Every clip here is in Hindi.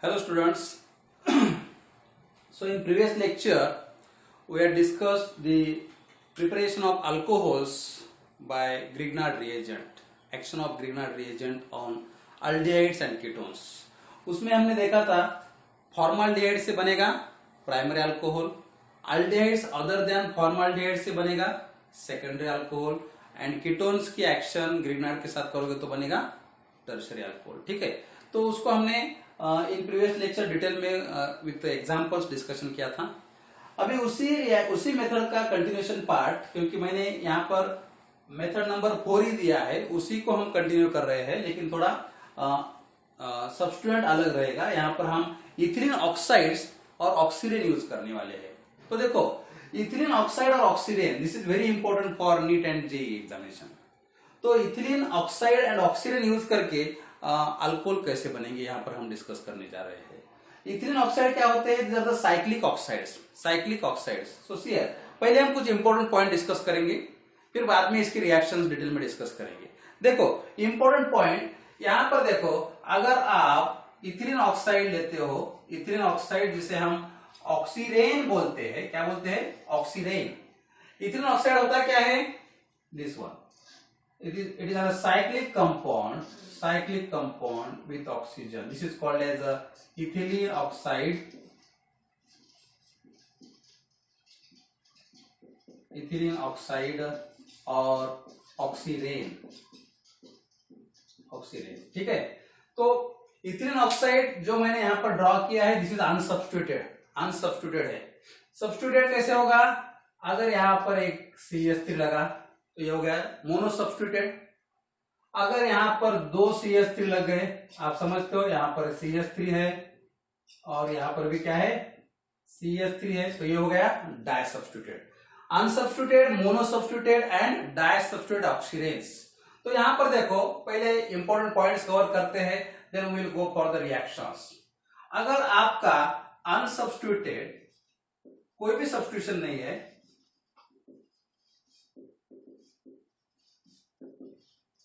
Hello students. So in previous lecture we had discussed the preparation of alcohols by Grignard reagent, action of Grignard reagent on aldehydes and ketones. उसमें हमने देखा था फॉर्माल्डिहाइड से बनेगा primary alcohol, aldehydes other than formaldehyde से बनेगा सेकेंडरी अल्कोहल एंड कीटोन्स की एक्शन ग्रिग्नार्ड के साथ करोगे तो बनेगा टर्शियरी अल्कोहल. ठीक है, तो उसको हमने इन प्रीवियस लेक्चर डिटेल में विद एग्जांपल्स डिस्कशन किया था. अभी उसी मेथड का कंटिन्यूएशन पार्ट, क्योंकि मैंने यहाँ पर मेथड नंबर 4 ही दिया है, उसी को हम कंटिन्यू कर रहे हैं, लेकिन थोड़ा सब्स्टिट्यूएंट अलग रहेगा. यहाँ पर हम इथिलीन ऑक्साइड्स और ऑक्सीडेन यूज करने वाले हैं. तो देखो, इथिलीन ऑक्साइड और oxirane, this is very important for NEET and JEE examination. तो ethylene oxide and oxirane use करके अल्कोहल कैसे बनेंगे यहाँ पर हम डिस्कस करने जा रहे हैं. इथिलीन ऑक्साइड क्या होते हैं? These are the cyclic oxides. Cyclic oxides. So see पहले हम कुछ इंपॉर्टेंट पॉइंट डिस्कस करेंगे, फिर बाद में इसकी रिएक्शंस डिटेल में डिस्कस करेंगे. देखो इंपॉर्टेंट पॉइंट यहां पर देखो, अगर आप इथिलीन ऑक्साइड लेते हो, इथिलीन ऑक्साइड जिसे हम ऑक्सीडेन बोलते हैं, क्या बोलते हैं? ऑक्सीडेन. इथिलीन ऑक्साइड होता क्या है? This one. It is a cyclic compound with oxygen. This is called as a ethylene oxide. Ethylene oxide और ऑक्सीडेन. ऑक्सीडेन. ठीक है, तो इथिलीन ऑक्साइड जो मैंने यहां पर ड्रॉ किया है, दिस इज अनसब्स्टिट्यूटेड. अनसब्स्टिट्यूटेड है. सब्स्टिट्यूटेड कैसे होगा? अगर यहां पर एक CH3 लगा तो ये हो गया मोनो सब्स्टिट्यूटेड. अगर यहां पर 2 CH3 लग गए, आप समझते हो, यहां पर CH3 है और यहां पर भी क्या है? CH3 है, तो ये हो गया डाइसब्स्टिट्यूटेड. अनसब्स्टिट्यूटेड, मोनो सब्स्टिट्यूटेड एंड डाइसब्स्टिट्यूटेड ऑक्सीडेंस. तो यहां पर देखो, पहले इंपॉर्टेंट पॉइंट्स कवर करते हैं, then we will go for the reactions. अगर आपका अनसब्स्टिट्यूटेड कोई भी सब्स्टिट्यूशन नहीं है,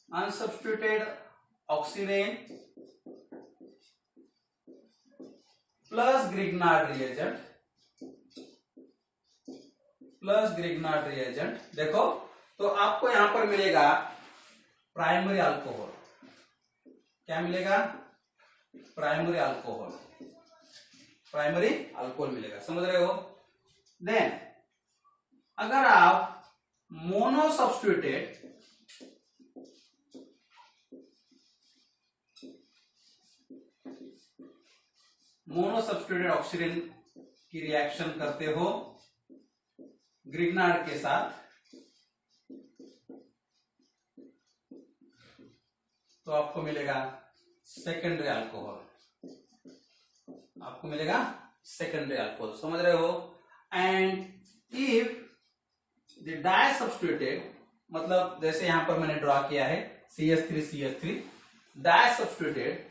unsubstituted oxidane plus Grignard reagent, देखो तो आपको यहां पर मिलेगा प्राइमरी अल्कोहल. क्या मिलेगा? Primary alcohol. प्राइमरी अल्कोहल मिलेगा. समझ रहे हो? देन अगर आप मोनो सब्स्टिट्यूटेड ऑक्सीडेन की रिएक्शन करते हो ग्रिग्नार्ड के साथ, तो आपको मिलेगा सेकेंडरी अल्कोहल. आपको मिलेगा सेकेंडरी अल्कोहल. समझ रहे हो? एंड इफ द डाइसब्स्टिट्यूटेड, मतलब जैसे यहां पर मैंने ड्रॉ किया है CH3 डाइसब्स्टिट्यूटेड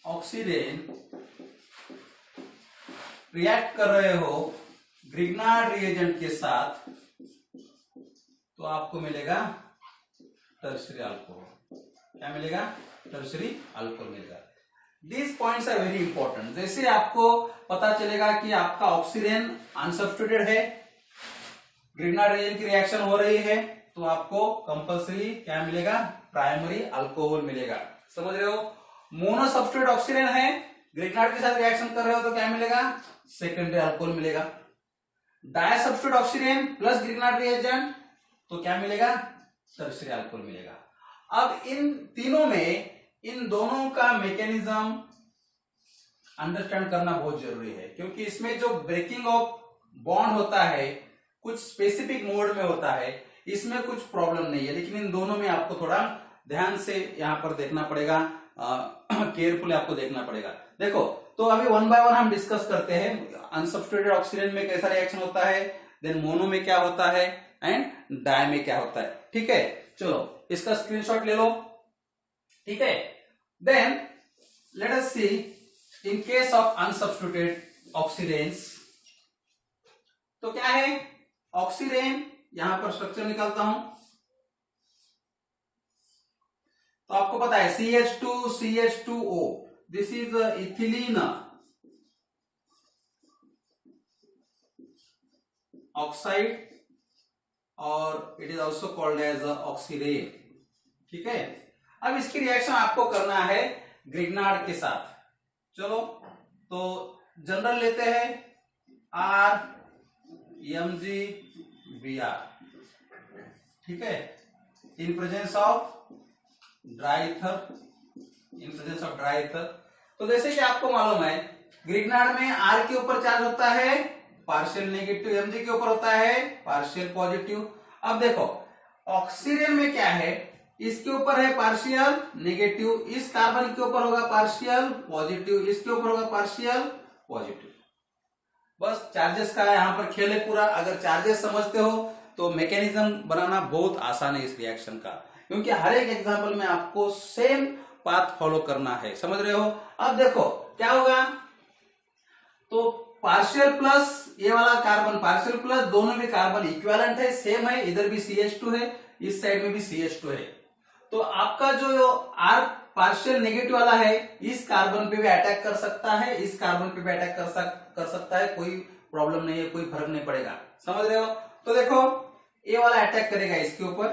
ऑक्सीडेन रिएक्ट कर रहे हो ग्रिग्नार्ड रिएजेंट के साथ, तो आपको मिलेगा टर्शियरी अल्कोहल. क्या मिलेगा? टर्शियरी अल्कोहल मिलेगा. These points are very important. जैसे आपको पता चलेगा कि आपका ऑक्सीडेन अनसब्स्टिट्यूटेड है, ग्रिग्नार्ड रिएजेंट की रिएक्शन हो रही है, तो आपको कंपल्सरी क्या मिलेगा? प्राइमरी अल्कोहल मिलेगा. समझ रहे हो? मोनो सब्स्टिट्यूटेड ऑक्सीडेन है, ग्रिग्नार्ड के साथ रिएक्शन कर रहे हो, तो क्या मिलेगा? सेकेंडरी अल्कोहल मिलेगा. डाइसब्स्टिट्यूटेड ऑक्सीडेन प्लस ग्रिग्नार्ड रिएजेंट, तो क्या मिलेगा? टर्शियरी अल्कोहल मिलेगा. अब इन तीनों में इन दोनों का मैकेनिज्म अंडरस्टैंड करना बहुत जरूरी है, क्योंकि इसमें जो ब्रेकिंग ऑफ बॉन्ड होता है कुछ स्पेसिफिक मोड में होता है, इसमें कुछ प्रॉब्लम नहीं है, लेकिन इन दोनों में आपको थोड़ा ध्यान से यहां पर देखना पड़ेगा, केयरफुली आपको देखना पड़ेगा. देखो, तो अभी वन बाय वन हम डिस्कस करते हैं. अनसब्स्टिट्यूटेड ऑक्सीडेन में कैसा रिएक्शन होता है, देन मोनो में क्या होता है, एंड डाई में क्या होता है. ठीक है, चलो इसका स्क्रीनशॉट ले लो. ठीक है, then let us see in case of unsubstituted oxiranes. तो क्या है? ऑक्सीडेन, यहां पर स्ट्रक्चर निकालता हूं. तो आपको पता है CH2CH2O, this is ethylene oxide और it is also called as oxirane. ठीक है, अब इसकी रिएक्शन आपको करना है ग्रिग्नार्ड के साथ। चलो तो जनरल लेते हैं RMgBr, ठीक है, in presence of dry ether. तो जैसे कि आपको मालूम है ग्रिग्नार्ड में R के ऊपर चार्ज होता है पार्शियल नेगेटिव, Mg के ऊपर होता है पार्शियल पॉजिटिव। अब देखो ऑक्सीजन में क्या है, इसके ऊपर है पार्शियल नेगेटिव, इस कार्बन के ऊपर होगा पार्शियल पॉजिटिव, इसके ऊपर होगा पार्शियल पॉजिटिव। बस चार्जेस का यहाँ पर खेल है पूरा। अगर चार्जेस समझते हो तो मैकेनिज्म बनाना बहुत आसान है इस रिएक्शन का, क्योंकि हर एक एग्जांपल में आपको सेम पाथ फॉलो करना है, समझ रहे हो। अब देखो क्या होगा, तो पार्शियल प्लस ये वाला कार्बन पार्शियल प्लस, दोनों भी कार्बन इक्विवेलेंट है, सेम है, इधर भी CH2 है, इस साइड में भी CH2 है। तो आपका जो R पार्शियल नेगेटिव वाला है इस कार्बन पे भी अटैक कर सकता है, इस कार्बन पे भी अटैक कर सकता है, कोई प्रॉब्लम नहीं है, कोई फर्क नहीं पड़ेगा, समझ रहे हो। तो देखो ये वाला अटैक करेगा इसके ऊपर,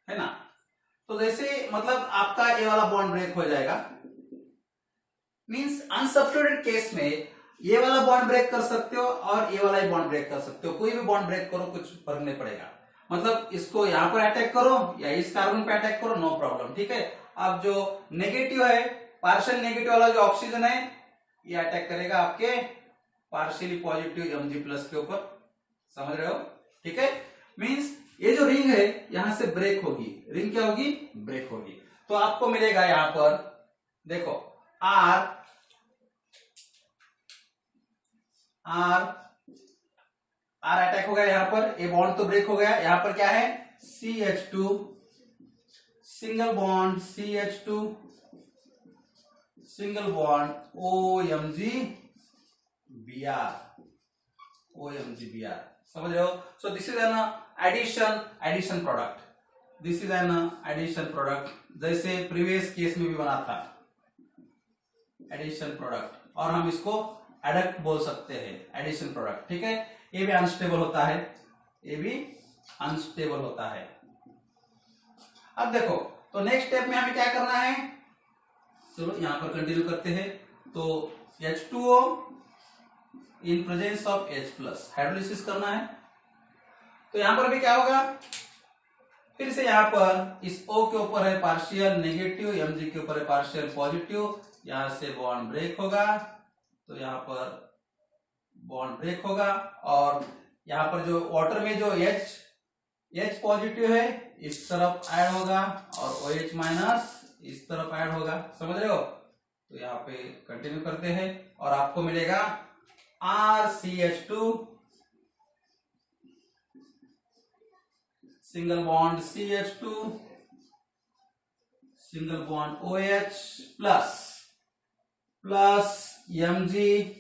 है ना। तो जैसे मतलब आपका ये वाला बॉन्ड ब्रेक हो जाएगा, मींस अनसब्स्टिट्यूटेड केस में ये वाला बॉन्ड ब्रेक कर सकते हो और ये वाला ही बॉन्ड ब्रेक कर सकते हो, कोई भी बॉन्ड ब्रेक करो कुछ फर्क नहीं पड़ेगा। मतलब इसको यहां पर अटैक करो या इस कार्बन पे अटैक करो, नो प्रॉब्लम, ठीक है। अब जो नेगेटिव है पार्शियल नेगेटिव वाला जो ऑक्सीजन है ये अटैक करेगा आपके पार्शियली पॉजिटिव Mg प्लस के ऊपर, समझ रहे हो, ठीक है। मींस ये जो रिंग है यहां से ब्रेक होगी, रिंग क्या होगी, ब्रेक होगी। तो आपको मिलेगा यहां पर देखो R अटैक हो गया यहां पर, ये बॉन्ड तो ब्रेक हो गया। यहां पर क्या है CH2 single bond CH2 single bond OMgBr, समझ रहे हो। So this is an addition product, this is an addition product, जैसे प्रीवियस केस में भी बना था एडिशन प्रोडक्ट, और हम इसको एडक्ट बोल सकते हैं एडिशन प्रोडक्ट, ठीक है। ये भी अनस्टेबल होता है, ये भी अनस्टेबल होता है। अब देखो तो नेक्स्ट स्टेप में हमें क्या करना है, चलो यहां पर कंटिन्यू करते हैं। तो H2O in presence of H+ hydrolysis करना है। तो यहां पर भी क्या होगा, फिर से यहां पर इस O के ऊपर है पार्शियल नेगेटिव, Mg के ऊपर है पार्शियल पॉजिटिव, यहां से बॉन्ड ब्रेक होगा, तो यहां पर बॉन्ड ब्रेक होगा, और यहां पर जो वाटर में जो H पॉजिटिव है इस तरफ ऐड होगा और OH माइनस इस तरफ ऐड होगा, समझ रहे हो। तो यहाँ पे कंटिन्यू करते हैं और आपको मिलेगा RCH2 single bond CH2 single bond OH plus MgBrOH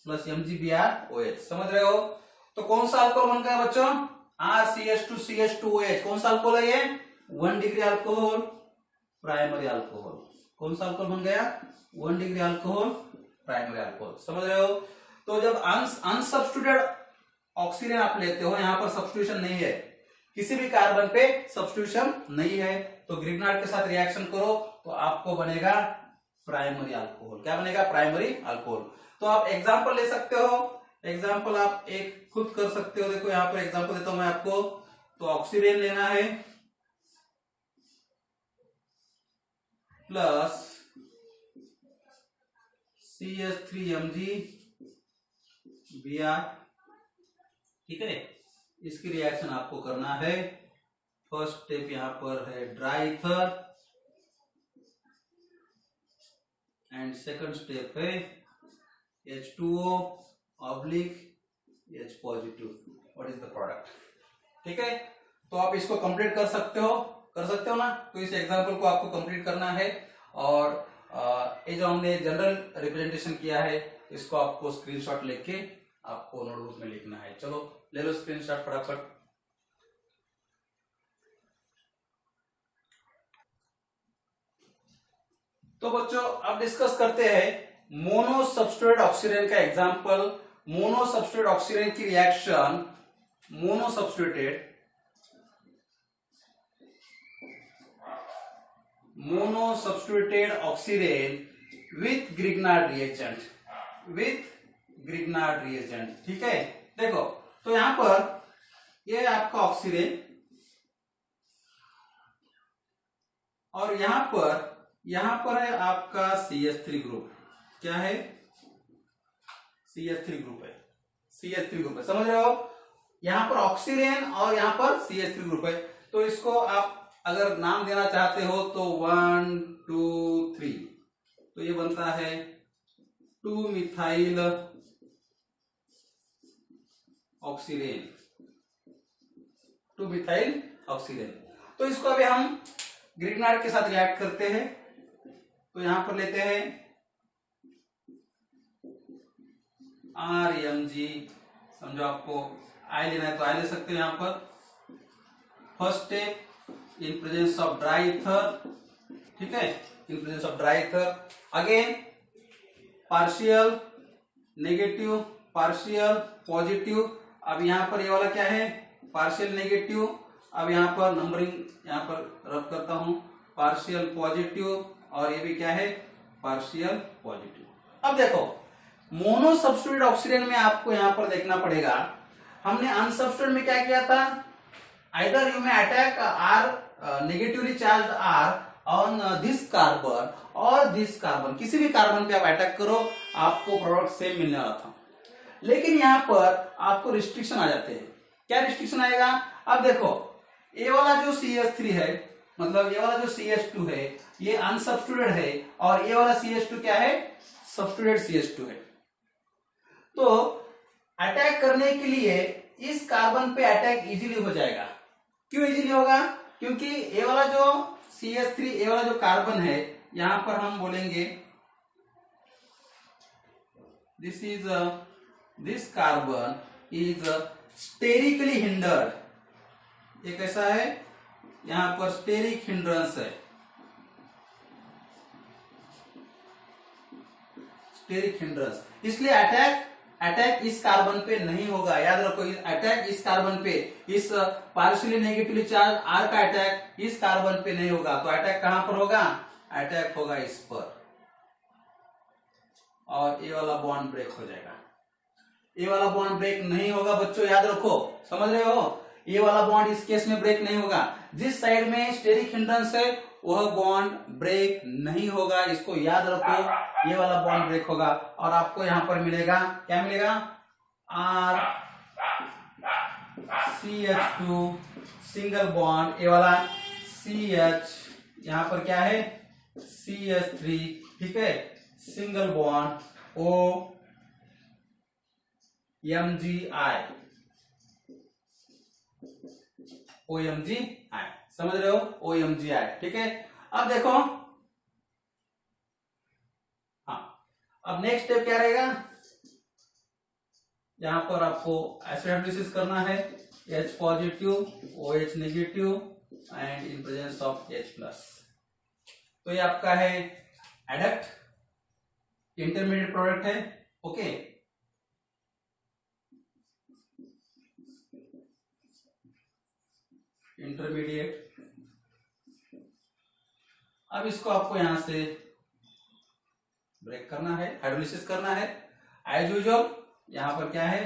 plus MgBrOH, समझ रहे हो। तो कौन सा अल्कोहल बन गया बच्चों, RCH2CH2OH, कौन सा अल्कोहल है ये, 1 डिग्री अल्कोहल, प्राइमरी अल्कोहल। कौन सा अल्कोहल बन गया, 1 डिग्री अल्कोहल, प्राइमरी अल्कोहल, समझ रहे हो। तो जब अनसब्स्टिट्यूटेड ऑक्सीजन आप लेते हो, यहां पर सब्स्टिट्यूशन नहीं है, किसी भी कार्बन पे सब्स्टिट्यूशन नहीं है, तो ग्रिग्नार्ड के साथ रिएक्शन करो तो आपको बनेगा प्राइमरी अल्कोहल। क्या बनेगा, प्राइमरी अल्कोहल। तो आप एग्जांपल ले सकते हो, एग्जांपल आप एक खुद कर सकते हो। देखो यहां पर एग्जांपल देता हूं मैं आपको। तो ऑक्सीजन लेना है प्लस CH3MgBr, ठीक है। इसकी रिएक्शन आपको करना है। फर्स्ट स्टेप यहां पर है dry ether and second step है H2O oblique H positive, what is the product, ठीक है। तो आप इसको कंप्लीट कर सकते हो ना। तो इस एग्जांपल को आपको कंप्लीट करना है, और ये जो हमने जनरल रिप्रेजेंटेशन किया है इसको आपको स्क्रीनशॉट लेके आपको नोटबुक में लिखना है। चलो ले लो स्क्रीनशॉट फटाफट। तो बच्चों अब डिस्कस करते हैं मोनो सब्स्टिट्यूटेड ऑक्सीजन का एग्जांपल। मोनो सब्स्टिट्यूटेड ऑक्सीजन की reaction, mono substituted oxygen with Grignard reagent, ठीक है। देखो तो यहां पर ये आपका ऑक्सीजन और यहां पर है आपका CH3 ग्रुप। क्या है? CH3 ग्रुप है, CH3 ग्रुप है, समझ रहे हो। यहां पर ऑक्सीजन और यहां पर CH3 ग्रुप है। तो इसको आप अगर नाम देना चाहते हो तो 1 2 3, तो ये बनता है 2 मिथाइल ऑक्सीजन, 2 मिथाइल ऑक्सीजन। तो इसको अभी हम ग्रिग्नार्ड के साथ रिएक्ट करते हैं। तो यहां पर लेते हैं RMG, समझो आपको आई लेना है तो आई ले सकते हो। यहां पर first step in presence of dry ether, ठीक है, in presence of dry ether. Again partial negative, partial positive. अब यहां पर ये वाला क्या है? Partial negative. अब यहां पर नंबरिंग यहां पर रब करता हूं, पार्शियल पॉजिटिव और ये भी क्या है? Partial positive. अब देखो मोनो सब्स्टिट्यूटेड ऑक्सीजन में आपको यहां पर देखना पड़ेगा, हमने अनसब्स्टिट्यूटेड में क्या किया था? आइदर यू में attack or negatively charge or on this carbon और दिस कार्बन, किसी भी कार्बन पे आप अटैक करो आपको प्रोडक्ट सेम मिलने वाला था। लेकिन यहां पर आपको रिस्ट्रिक्शन आ जाते हैं। क्या रिस्ट्रिक्शन आएगा? अब देखो ये वाला जो CH3 है, मतलब ये वाला जो CH2 है ये अनसब्स्टिट्यूटेड है और ये वाला CH2 क्या है? सब्स्टिट्यूटेड CH2 है। तो अटैक करने के लिए इस कार्बन पे अटैक इजीली हो जाएगा। क्यों इजीली होगा? क्योंकि ये वाला जो CH3, ये वाला जो कार्बन है, यहां पर हम बोलेंगे this carbon is sterically hindered. ये कैसा है? यहां पर स्टेरिक हिंड्रेंस है, स्टेरिक हिंड्रेंस। इसलिए अटैक इस कार्बन पे नहीं होगा। याद रखो, अटैक इस कार्बन पे, इस पार्शियली नेगेटिवली चार्ज आर का अटैक इस कार्बन पे नहीं होगा। तो अटैक कहां पर होगा? अटैक होगा इस पर और ये वाला बॉन्ड ब्रेक हो जाएगा। ये वाला बॉन्ड ब्रेक नहीं होगा बच्चों, याद रखो, समझ रहे हो। ये वाला बॉन्ड इस केस में ब्रेक नहीं होगा। जिस साइड में स्टेरिक हिंड्रेंस है वह बॉन्ड ब्रेक नहीं होगा, इसको याद रखो। ये वाला बॉन्ड ब्रेक होगा और आपको यहां पर मिलेगा, क्या मिलेगा? RCH2 सिंगल बॉन्ड, ये वाला CH, यहां पर क्या है? CH3, ठीक है, सिंगल बॉन्ड OMGI, समझ रहे हो? OMGI, ठीक है। अब देखो, हाँ, अब नेक्स्ट स्टेप क्या रहेगा? यहां पर आपको एसिड हाइड्रोलिसिस करना है, H positive OH negative and in presence of H plus. तो ये आपका है एडक्ट, इंटरमीडिएट प्रोडक्ट है, ओके। इंटरमीडिएट। अब इसको आपको यहां से ब्रेक करना है, हाइड्रोलिसिस करना है। एज यूजुअल यहां पर क्या है?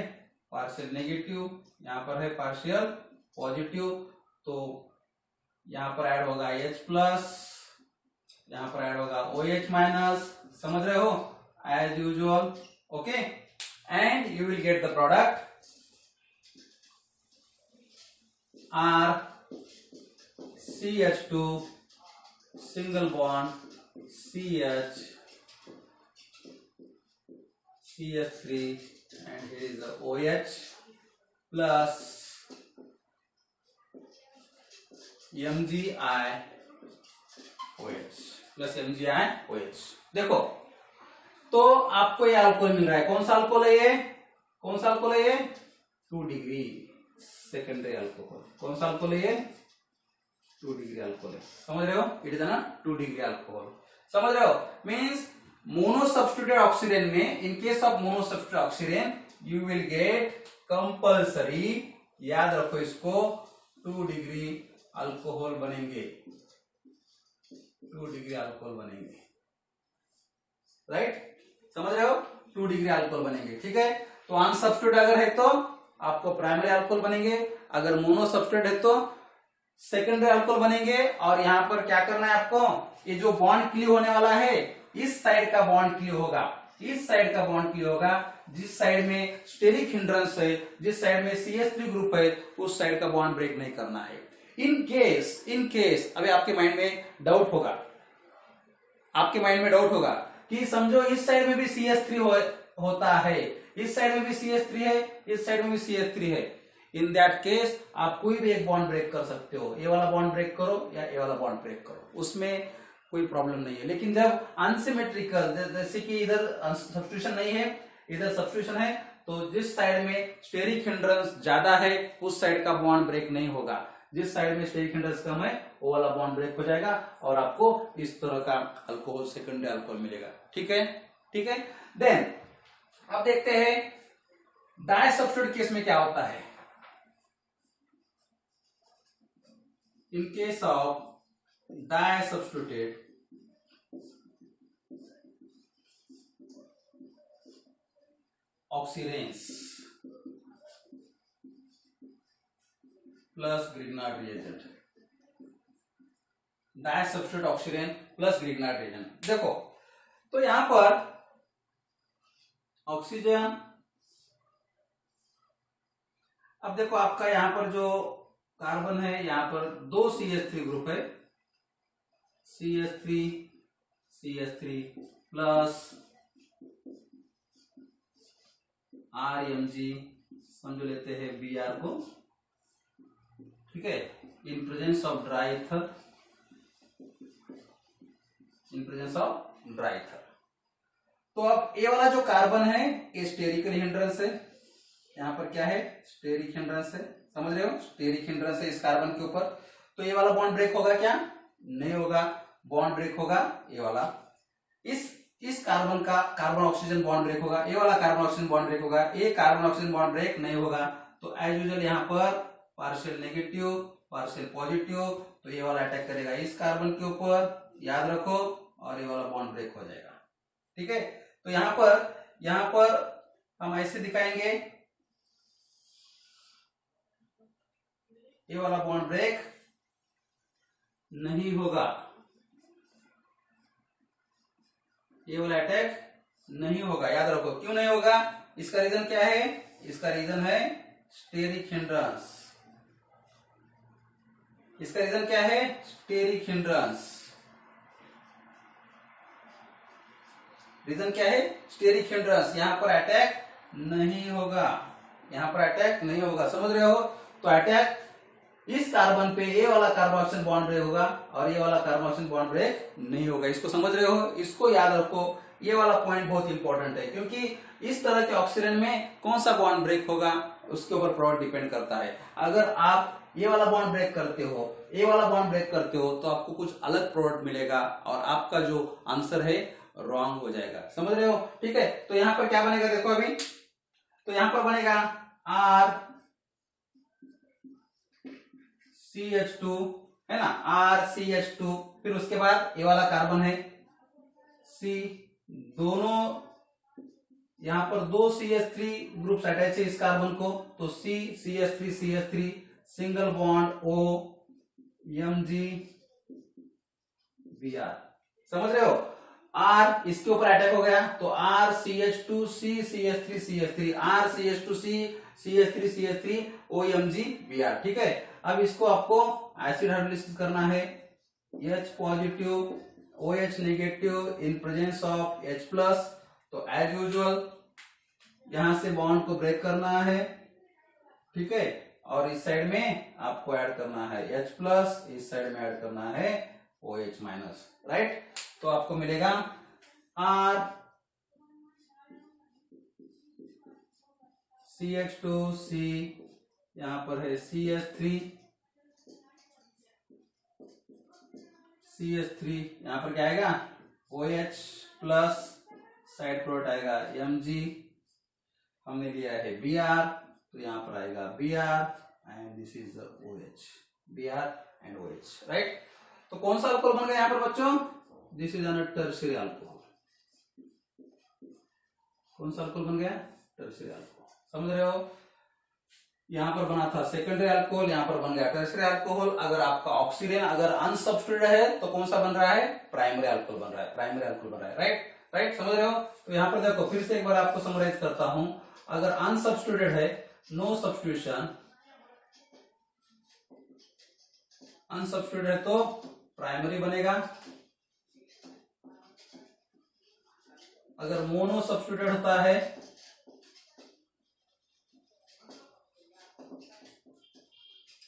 पार्शियल नेगेटिव, यहां पर है पार्शियल पॉजिटिव। तो यहां पर ऐड होगा H प्लस, यहां पर ऐड होगा OH माइनस, समझ रहे हो? As usual, okay. And you will get the product CH2 single bond CH3 and here is the OH plus MgI OH plus MgI OH। देखो तो आपको ये अल्कोहल मिल रहा है। कौन सा अल्कोहल है ये? कौन सा अल्कोहल है ये? 2 डिग्री सेकेंडरी अल्कोहल। कौन सा अल्कोहल है ये? 2 डिग्री अल्कोहल है। समझ रहे हो? इट इज ना 2 डिग्री अल्कोहल। समझ रहे हो? मीन्स मोनो सब्स्टिट्यूटेड ऑक्सीजन में, इन case of mono substituted oxygen you will gate compulsory, याद रखो इसको, 2 डिग्री अल्कोहल बनेंगे, 2 डिग्री अल्कोहल बनेंगे, राइट? समझ रहे हो? 2 डिग्री अल्कोहल बनेंगे, ठीक है। तो अनसब्स्टिट्यूटेड अगर है तो आपको प्राइमरी अल्कोहल बनेंगे, अगर मोनो सब्स्टिट्यूटेड है तो सेकेंडरी अल्कोहल बनेंगे। और यहां पर क्या करना है आपको, ये जो बॉन्ड क्लियर होने वाला है, इस साइड का बॉन्ड क्लियर होगा, इस साइड का बॉन्ड क्लियर होगा, जिस साइड में स्टेरिक हिंड्रेंस है, जिस साइड में CH3 ग्रुप है, उस साइड का बॉन्ड ब्रेक नहीं करना है। इन केस अभी आपके माइंड में डाउट होगा, आपके माइंड में डाउट होगा कि समझो इस साइड में भी CH3 होता है, इस साइड में भी CH3 है, इस साइड में भी CH3 है। इन दैट केस आप कोई भी एक बॉन्ड ब्रेक कर सकते हो, ये वाला बॉन्ड ब्रेक करो या ये वाला बॉन्ड ब्रेक करो, उसमें कोई प्रॉब्लम नहीं है। लेकिन जब अनसिमेट्रिकल, जैसे कि इधर सब्स्टिट्यूशन नहीं है, इधर सब्स्टिट्यूशन है, तो जिस साइड में स्टेरिक हिंड्रेंस ज्यादा है उस साइड का बॉन्ड ब्रेक नहीं होगा, जिस साइड में स्टेरिक हिंड्रेंस कम है वो वाला बॉन्ड ब्रेक हो जाएगा और आपको इस तरह का अल्कोहल, सेकेंडरी अल्कोहल मिलेगा। ठीक है, ठीक है। देन अब देखते हैं डायसब्स्टिट्यूटेड केस में क्या होता है। In case of disubstituted oxiranes plus Grignard reagent, disubstituted oxygen plus Grignard reagent. देखो तो यहां पर ऑक्सीजन, अब देखो आपका यहां पर जो कार्बन है, यहां पर 2 CH3 ग्रुप है, CH3 प्लस RMG, समझ लेते हैं Br को, ठीक है, in presence of dry ether, in presence of dry ether. तो अब ये वाला जो कार्बन है ये स्टेरिकल हिंड्रेंस है, यहां पर क्या है, स्टेरिक हिंड्रेंस है, समझ रहे हो, स्टेरिक हिंड्रेंस है इस कार्बन के ऊपर। तो ये वाला बॉन्ड ब्रेक होगा क्या? नहीं होगा, बॉन्ड ब्रेक होगा ये वाला, इस कार्बन का कार्बन ऑक्सीजन बॉन्ड ब्रेक होगा, ये वाला कार्बन ऑक्सीजन बॉन्ड ब्रेक होगा, ये कार्बन ऑक्सीजन बॉन्ड ब्रेक नहीं होगा। तो एज यूजुअल यहाँ पर पार्शियल नेगेटिव पार्शियल पॉजिटिव, तो ये वाला अटैक करेगा इस कार्बन के ऊपर, याद रखो, और ये वाला बॉन्ड ब्रेक हो जाएगा। ठीक है, तो यहां पर हम ऐसे दिखाएंगे, ये वाला बॉन्ड ब्रेक नहीं होगा, ये वाला अटैक नहीं होगा, याद रखो। क्यों नहीं होगा? इसका रीजन क्या है? इसका रीजन है स्टेरिक हिंड्रेंस। इसका रीजन क्या है? Steric hindrance. रीजन क्या है? Steric hindrance. यहां पर अटैक नहीं होगा, यहां पर अटैक नहीं होगा, समझ रहे हो? तो अटैक इस कार्बन पे ये वाला कार्बन ऑक्सीजन बॉन्ड ब्रेक होगा और ये वाला कार्बन ऑक्सीजन बॉन्ड ब्रेक नहीं होगा। इसको समझ रहे हो? इसको याद रखो, ये वाला पॉइंट बहुत इंपॉर्टेंट है, क्योंकि इस तरह के ऑक्सीजन में कौन सा बॉन्ड ब्रेक होगा उसके ऊपर प्रोडक्ट डिपेंड करता है। अगर आप ये वाला बॉन्ड ब्रेक करते हो, ये वाला बॉन्ड ब्रेक करते हो, तो आपको कुछ अलग प्रोडक्ट मिलेगा और आपका जो आंसर है रॉन्ग हो जाएगा, समझ रहे हो? ठीक है, तो यहां पर क्या बनेगा देखो अभी, तो यहां पर बनेगा RCH2, है ना, RCH2, फिर उसके बाद ये वाला कार्बन है C, दोनों यहां पर 2 CH3 ग्रुप अटैच है इस कार्बन को, तो CH3 single bond O Mg Br, समझ रहे हो? R इसके ऊपर अटैक हो गया तो RCH2C CH3 RCH2C CH3 OMg Br, ठीक है। अब इसको आपको एसिड हाइड्रोलिसिस करना है, H positive OH negative in presence of H plus, तो एज यूजुअल यहां से बॉन्ड को ब्रेक करना है, ठीक है, और इस साइड में आपको ऐड करना है H प्लस, इस साइड में ऐड करना है OH माइनस, राइट। तो आपको मिलेगा CH2 C, यहां पर है CH3 CH3, यहां पर क्या आएगा OH प्लस, साइड प्रोडक्ट आएगा Mg, हमने लिया है Br, तो यहां पर आएगा Br and this is OH, Br and OH, right. तो कौन सा अल्कोहल बन गया यहां पर बच्चों? This is an tertiary alcohol. कौन सा अल्कोहल बन गया? टर्शियरी अल्कोहल, समझ रहे हो? यहां पर बना था सेकेंडरी अल्कोहल, यहां पर बन गया टर्शियरी अल्कोहल। अगर आपका ऑक्सीजन अगर अनसब्स्टिट्यूटेड है तो कौन सा बन रहा है? प्राइमरी अल्कोहल बन रहा है, प्राइमरी अल्कोहल बन रहा है, राइट राइट, समझ रहे हो? तो यहां पर देखो फिर से एक बार आपको समराइज करता हूं। अगर अनसब्स्टिट्यूटेड है, नो सब्स्टिट्यूशन, अनसब्स्टिट्यूटेड है तो प्राइमरी बनेगा। अगर मोनो सब्स्टिट्यूटेड होता है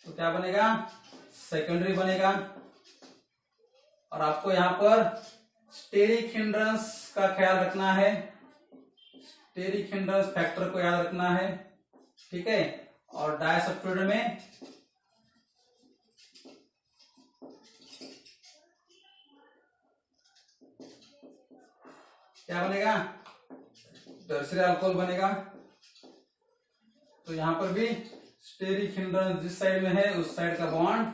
तो क्या बनेगा? सेकेंडरी बनेगा। और आपको यहां पर स्टेरिक हिंड्रेंस का ख्याल रखना है, स्टेरिक हिंड्रेंस फैक्टर को याद रखना है, ठीक है। और डायसब्स्टिट्यूटेड में क्या बनेगा? टर्शियरी अल्कोहल बनेगा। तो यहां पर भी स्टेरिक हिंड्रेंस जिस साइड में है उस साइड का बॉन्ड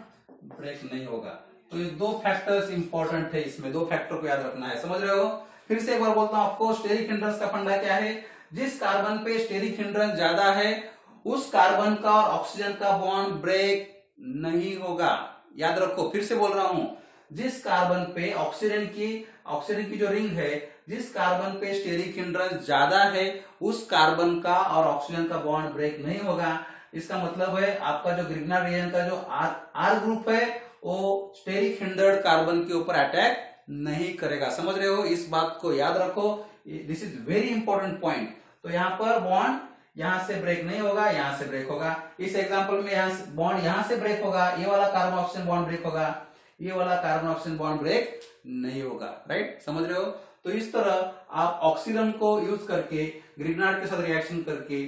ब्रेक नहीं होगा। तो ये दो फैक्टर्स इंपॉर्टेंट है, इसमें दो फैक्टर को याद रखना है, समझ रहे हो? फिर से एक बार बोलता हूं आपको, स्टेरिक हिंड्रेंस का फंडा क्या है? जिस कार्बन पे स्टेरिक हिंड्रेंस ज्यादा है उस कार्बन का और ऑक्सीजन का बॉन्ड ब्रेक नहीं होगा। याद रखो, फिर से बोल रहा हूं, जिस कार्बन पे ऑक्सीजन की जो रिंग है, जिस कार्बन पे स्टेरिक हिंड्रेंस ज्यादा है उस कार्बन का और ऑक्सीजन का बॉन्ड ब्रेक नहीं होगा। इसका मतलब है आपका जो ग्रिग्नार्ड रिएजेंट का जो आर ग्रुप है वो स्टेरिक हिंड्रेंड कार्बन के ऊपर अटैक नहीं करेगा, समझ रहे हो? इस बात को याद रखो, this is very important point. तो यहाँ पर बॉन्ड यहां से ब्रेक नहीं होगा, यहां से ब्रेक होगा। इस एग्जांपल में यहाँ बॉन्ड यहां से ब्रेक होगा, ये वाला कार्बन ऑक्सीजन बॉन्ड ब्रेक होगा, ये वाला कार्बन ऑक्सीजन बॉन्ड ब्रेक नहीं होगा, राइट, समझ रहे हो? तो इस तरह आप ऑक्सीजन को यूज करके ग्रिग्नार्ड के साथ रिएक्शन करके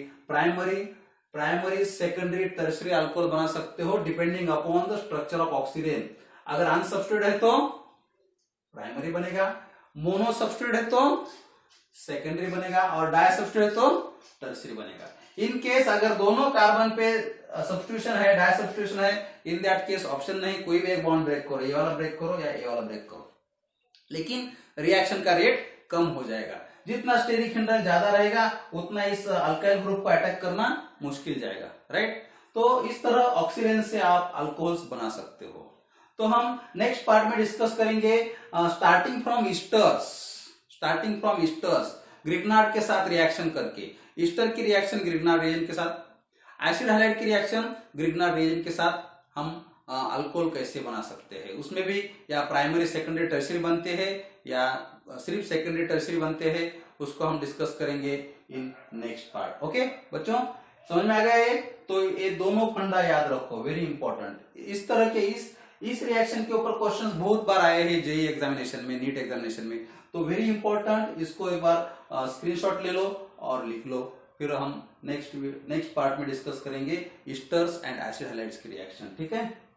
प्राइमरी सेकेंडरी टर्शियरी अल्कोहल बना सकते हो depending upon the structure of oxygen. अगर अनसब्स्टिट्यूटेड है तो प्राइमरी बनेगा, मोनो सब्स्टिट्यूटेड है तो सेकेंडरी बनेगा, और डायसब्स्टिट्यूटेड है तो टर्शियरी बनेगा। इन केस अगर दोनों कार्बन पे सब्स्टिट्यूशन है, डायसब्स्टिट्यूशन है, इन दैट केस ऑप्शन नहीं, कोई भी एक बॉन्ड ब्रेक करो, ये वाला ब्रेक करो या ये वाला ब्रेक करो, लेकिन रिएक्शन का रेट कम हो जाएगा। जितना स्टेरिक हिंड्रेंस ज्यादा रहेगा उतना इस अल्काइल ग्रुप को अटैक करना मुश्किल जाएगा, राइट। तो इस तरह ऑक्सीजन से आप अल्कोहल्स बना सकते हो। तो हम नेक्स्ट पार्ट में डिस्कस करेंगे स्टार्टिंग फ्रॉम ईस्टर्स ग्रिग्नार्ड के साथ रिएक्शन करके, ईस्टर की रिएक्शन ग्रिग्नार्ड रिएजेंट के साथ, एसिड हाइलाइट की रिएक्शन ग्रिग्नार्ड रिएजेंट के साथ हम अल्कोहल कैसे बना सकते हैं। उसमें भी या प्राइमरी सेकेंडरी टर्शियरी बनते हैं या सिर्फ सेकेंडरी टर्शियरी बनते हैं, उसको हम डिस्कस करेंगे इन नेक्स्ट पार्ट। ओके बच्चों, समझ में आ गया ये? तो ये दोनों फंडा याद रखो, वेरी इंपॉर्टेंट। इस तरह के इस रिएक्शन के ऊपर क्वेश्चंस बहुत बार आए हैं जेईई एग्जामिनेशन में, नीट एग्जामिनेशन में, तो वेरी इंपॉर्टेंट। इसको एक बार स्क्रीनशॉट ले लो और लिख लो, फिर हम नेक्स्ट पार्ट में डिस्कस करेंगे ईस्टर्स एंड एसिड हाइलाइट्स की रिएक्शन, ठीक है।